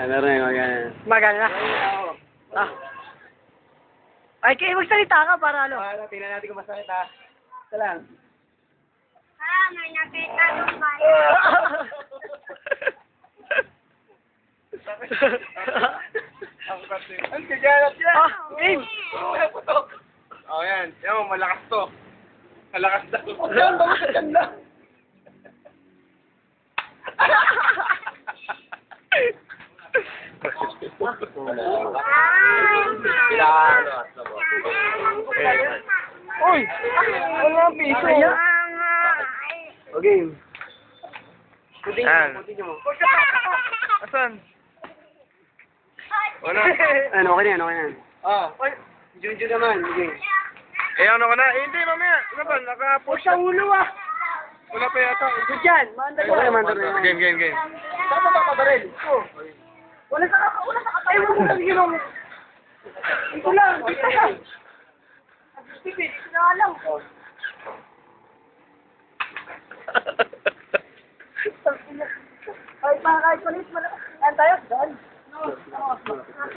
Ano rin, magana. Magana na. Ah. Ay, kayo magsalita ka para ano. Tingnan natin kung masakit ha. Ito lang. May nakita ng bayo. Ang kagalat yan! Ah, game! Oh, yan. Yan mo, malakas to. Malakas daw. Yan, baka sa dyan lang. Uy! Wala ang piso. Okay. Continue mo. Asan? Wala. Ano, okay na yan, okay na yan. Junjun naman, okay. Eh, ano ka na? Eh, hindi, mamaya. Ano ba? Naka-push Sa ulo ah. Wala pa yata. Diyan, mandar Okay, yan. mandar na yan. Game. Saan pa papabaril? Wala sa kakatayo mo lang yun. Ito lang, dito lang. Stupid, ito na lang. Ay, kahit palit mo na. Ayan tayo, doon.